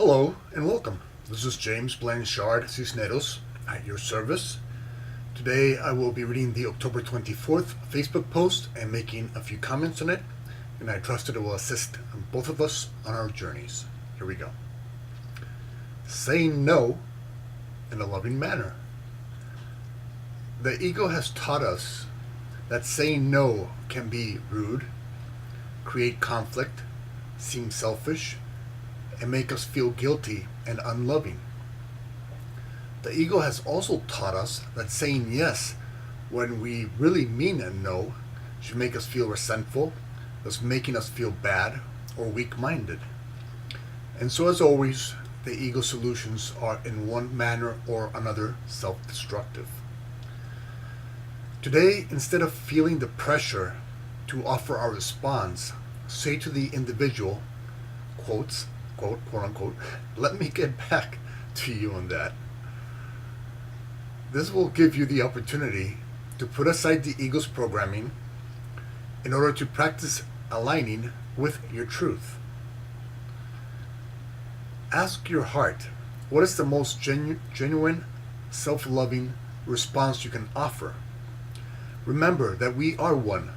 Hello and welcome. This is James Blanchard Cisneros at your service. Today I will be reading the October 24th Facebook post and making a few comments on it, and I trust it will assist both of us on our journeys. Here we go. Saying no in a loving manner. The ego has taught us that saying no can be rude, create conflict, seem selfish, and make us feel guilty and unloving. The ego has also taught us that saying yes when we really mean a no should make us feel resentful, thus making us feel bad or weak-minded. And so as always, the ego solutions are in one manner or another self-destructive. Today, instead of feeling the pressure to offer our response, say to the individual, quote unquote, let me get back to you on that. This will give you the opportunity to put aside the ego's programming in order to practice aligning with your truth. Ask your heart, what is the most genuine, self-loving response you can offer? Remember that we are one.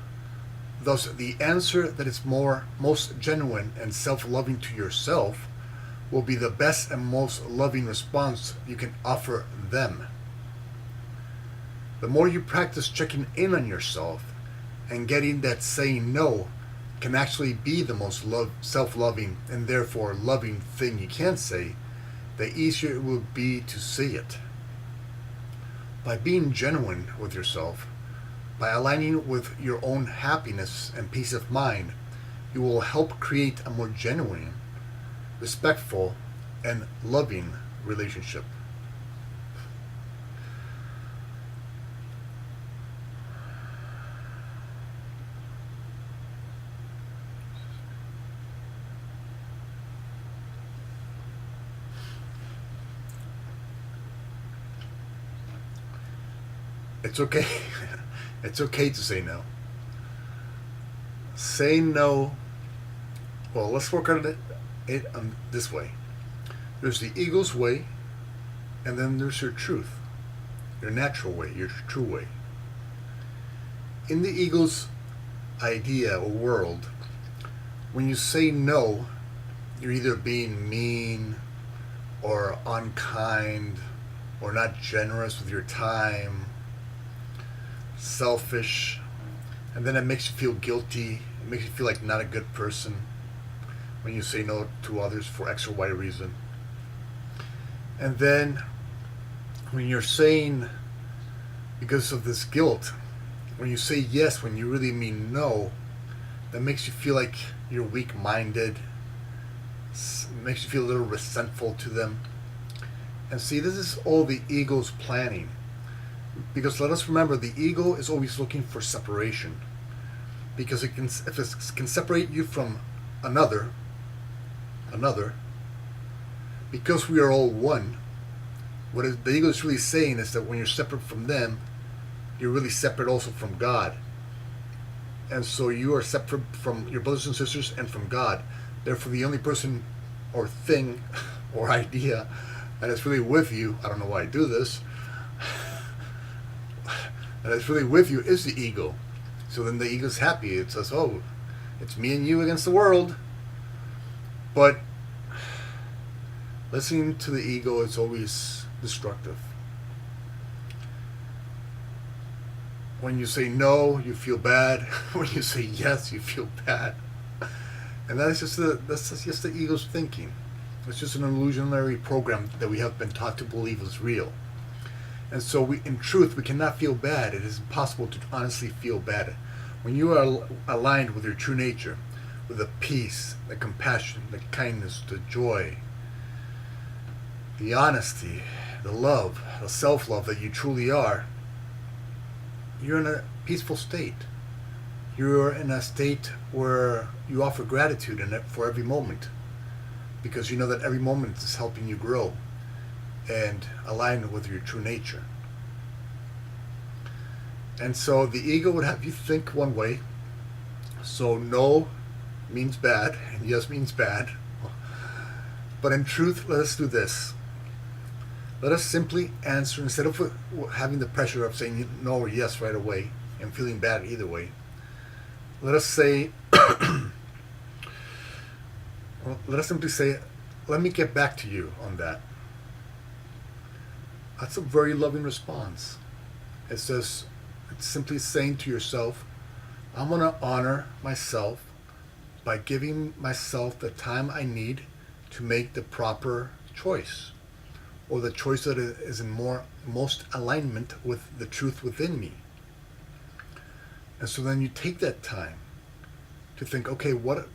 Thus, the answer that is most genuine and self-loving to yourself will be the best and most loving response you can offer them. The more you practice checking in on yourself and getting that saying no can actually be the most self-loving and therefore loving thing you can say, the easier it will be to say it. By being genuine with yourself, by aligning with your own happiness and peace of mind, you will help create a more genuine, respectful, and loving relationship. It's okay. It's okay to say no. Say no. Well, let's work on it this way. There's the ego's way, and then there's your truth, your natural way, your true way. In the ego's idea or world, when you say no, you're either being mean or unkind or not generous with your time, selfish, and then it makes you feel guilty. It makes you feel like not a good person when you say no to others for X or Y reason. And then when you're saying, because of this guilt, when you say yes when you really mean no, that makes you feel like you're weak-minded. It makes you feel a little resentful to them. And see, this is all the ego's planning. Because let us remember, the ego is always looking for separation. Because if it can separate you from another, because we are all one, the ego is really saying is that when you're separate from them, you're really separate also from God. And so you are separate from your brothers and sisters and from God. Therefore, the only person or thing or idea that is really with you, I don't know why I do this, that is really with you is the ego. So then the ego's happy. It says, oh, it's me and you against the world. But listening to the ego is always destructive. When you say no, you feel bad. When you say yes, you feel bad. And that's just the ego's thinking. It's just an illusionary program that we have been taught to believe is real. And so in truth, we cannot feel bad. It is impossible to honestly feel bad. When you are aligned with your true nature, with the peace, the compassion, the kindness, the joy, the honesty, the love, the self-love that you truly are, you're in a peaceful state. You're in a state where you offer gratitude for every moment, because you know that every moment is helping you grow and align with your true nature. And so the ego would have you think one way. So no means bad, and yes means bad. But in truth, let us do this. Let us simply answer, instead of having the pressure of saying no or yes right away and feeling bad either way. Let us say, let us simply say, let me get back to you on that. That's a very loving response. It says, it's simply saying to yourself, I'm going to honor myself by giving myself the time I need to make the proper choice, or the choice that is in most alignment with the truth within me. And so then you take that time to think, okay, what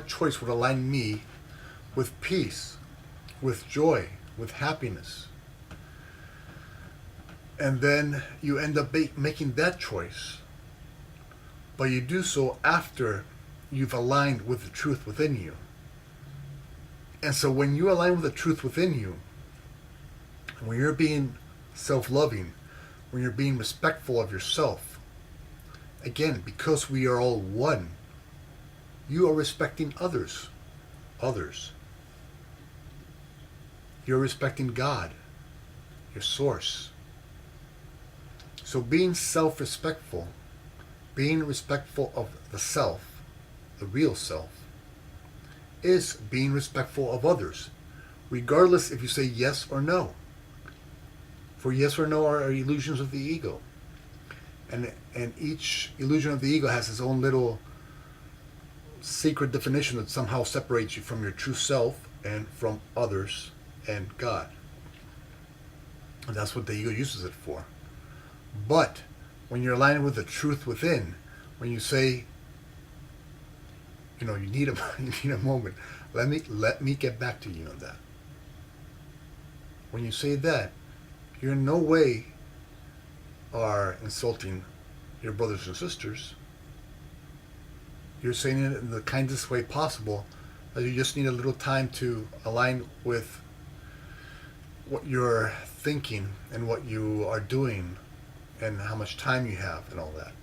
choice would align me with peace, with joy, with happiness? And then you end up making that choice. But you do so after you've aligned with the truth within you. And so when you align with the truth within you, when you're being self-loving, when you're being respectful of yourself, again, because we are all one, you are respecting others. You're respecting God, your source. So being self-respectful, being respectful of the self, the real self, is being respectful of others, regardless if you say yes or no. For yes or no are illusions of the ego. And each illusion of the ego has its own little secret definition that somehow separates you from your true self and from others and God. And that's what the ego uses it for. But when you're aligning with the truth within, when you say, you need a moment, let me get back to you on that. When you say that, you in no way are insulting your brothers and sisters. You're saying it in the kindest way possible, that you just need a little time to align with what you're thinking and what you are doing and how much time you have and all that.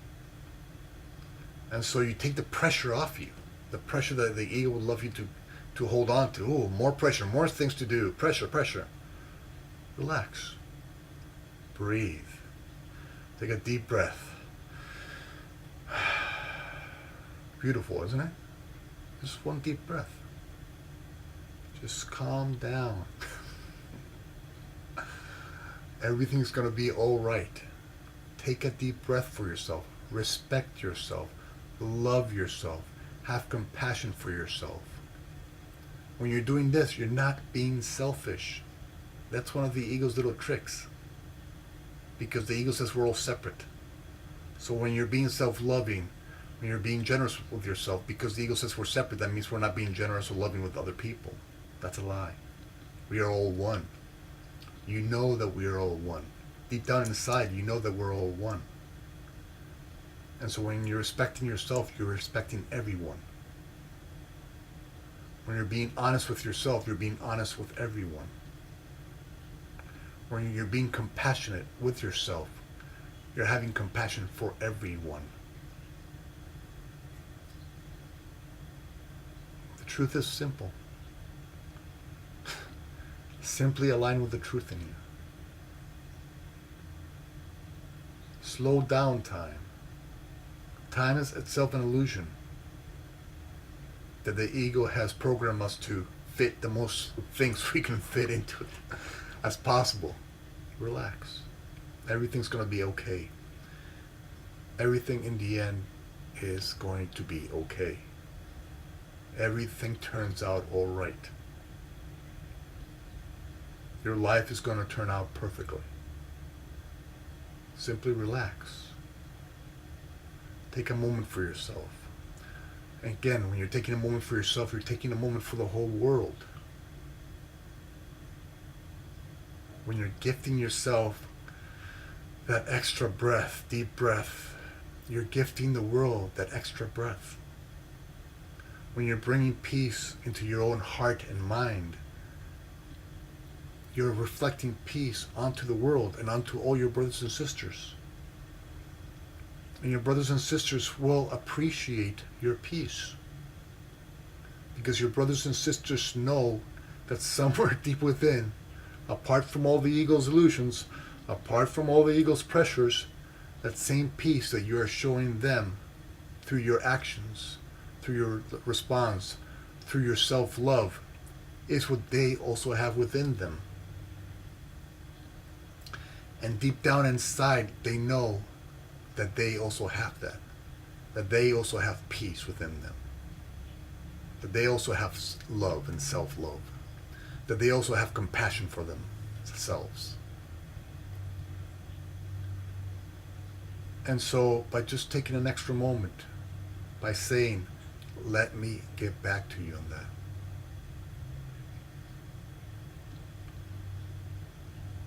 And so you take the pressure off you, the pressure that the ego would love you to hold on to. Oh, more pressure, more things to do, pressure. Relax. Breathe. Take a deep breath. Beautiful, isn't it? Just one deep breath. Just calm down. Everything's going to be all right. Take a deep breath for yourself. Respect yourself. Love yourself. Have compassion for yourself. When you're doing this, you're not being selfish. That's one of the ego's little tricks. Because the ego says we're all separate. So when you're being self-loving, when you're being generous with yourself, because the ego says we're separate, that means we're not being generous or loving with other people. That's a lie. We are all one. You know that we are all one. Deep down inside, you know that we're all one. And so when you're respecting yourself, you're respecting everyone. When you're being honest with yourself, you're being honest with everyone. When you're being compassionate with yourself, you're having compassion for everyone. The truth is simple. Simply align with the truth in you. Slow down time. Time is itself an illusion that the ego has programmed us to fit the most things we can fit into it as possible. Relax. Everything's going to be okay. Everything in the end is going to be okay. Everything turns out all right. Your life is going to turn out perfectly. Simply relax. Take a moment for yourself. And again, when you're taking a moment for yourself, you're taking a moment for the whole world. When you're gifting yourself that extra breath, deep breath, you're gifting the world that extra breath. When you're bringing peace into your own heart and mind, you're reflecting peace onto the world and onto all your brothers and sisters. And your brothers and sisters will appreciate your peace Because your brothers and sisters know that somewhere deep within, apart from all the ego's illusions, apart from all the ego's pressures, that same peace that you are showing them through your actions, through your response, through your self-love, is what they also have within them. And deep down inside, they know that they also have that they also have peace within them, that they also have love and self-love, that they also have compassion for themselves. And so, by just taking an extra moment, by saying, let me get back to you on that,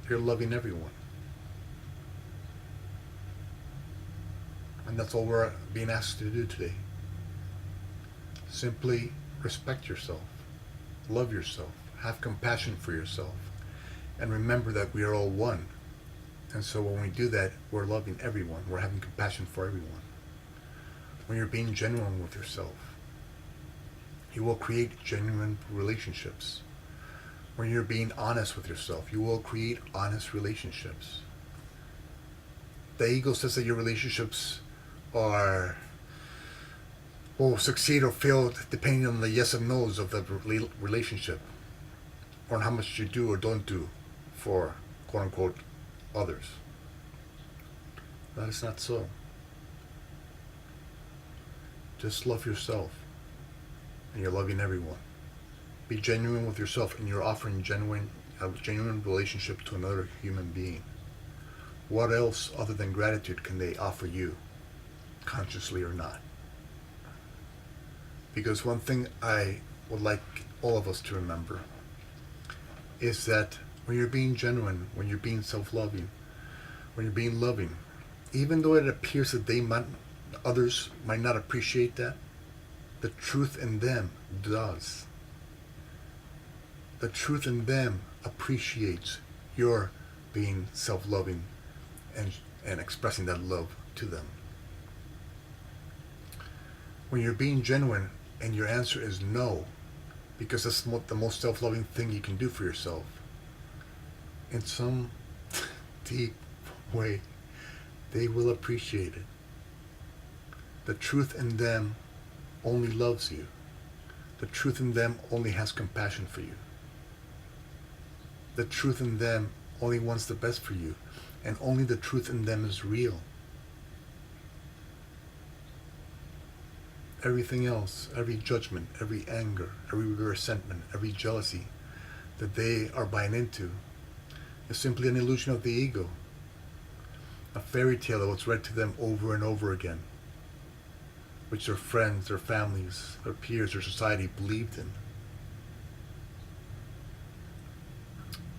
you're loving everyone. And that's all we're being asked to do today. Simply respect yourself, love yourself, have compassion for yourself, and remember that we are all one. And so when we do that, we're loving everyone. We're having compassion for everyone. When you're being genuine with yourself, you will create genuine relationships. When you're being honest with yourself, you will create honest relationships. The ego says that your relationships will succeed or fail depending on the yes and no's of the relationship, or on how much you do or don't do for quote unquote others. That is not so. Just love yourself, and you're loving everyone. Be genuine with yourself, and you're offering a genuine relationship to another human being. What else other than gratitude can they offer you, consciously or not? Because one thing I would like all of us to remember is that when you're being genuine, when you're being self-loving, when you're being loving, even though it appears that others might not appreciate that, the truth in them does. The truth in them appreciates your being self-loving and expressing that love to them. When you're being genuine and your answer is no, because that's the most self-loving thing you can do for yourself, in some deep way, they will appreciate it. The truth in them only loves you. The truth in them only has compassion for you. The truth in them only wants the best for you, and only the truth in them is real. Everything else, every judgment, every anger, every resentment, every jealousy that they are buying into is simply an illusion of the ego, a fairy tale that was read to them over and over again, which their friends, their families, their peers, their society believed in.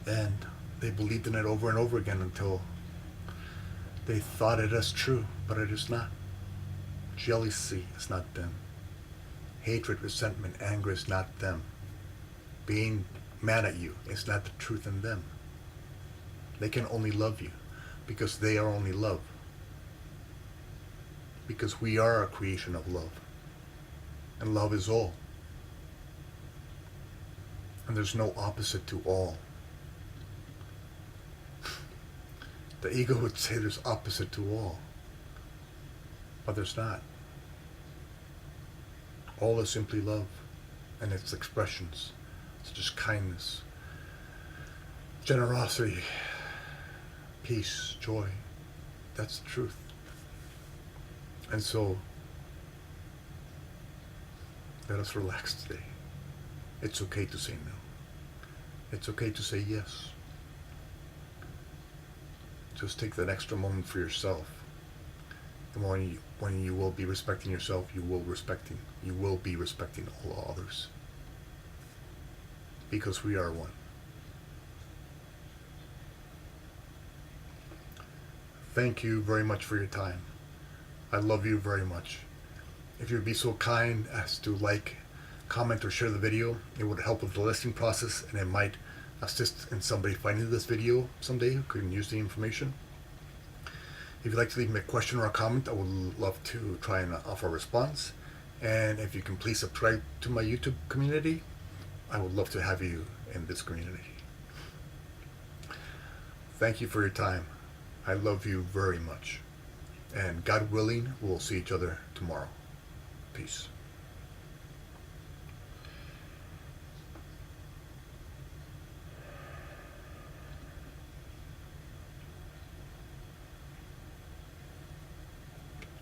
And they believed in it over and over again until they thought it as true, but it is not. Jealousy is not them. Hatred, resentment, anger is not them. Being mad at you is not the truth in them. They can only love you because they are only love. Because we are a creation of love. And love is all. And there's no opposite to all. The ego would say there's opposite to all. But there's not. All is simply love and its expressions, such as kindness, generosity, peace, joy. That's the truth. And so, let us relax today. It's okay to say no. It's okay to say yes. Just take that extra moment for yourself. And when you will be respecting yourself, you will be respecting all others. Because we are one. Thank you very much for your time. I love you very much. If you'd be so kind as to like, comment, or share the video, it would help with the listing process, and it might assist in somebody finding this video someday who can use the information. If you'd like to leave me a question or a comment, I would love to try and offer a response. And if you can please subscribe to my YouTube community, I would love to have you in this community. Thank you for your time. I love you very much. And God willing, we'll see each other tomorrow. Peace.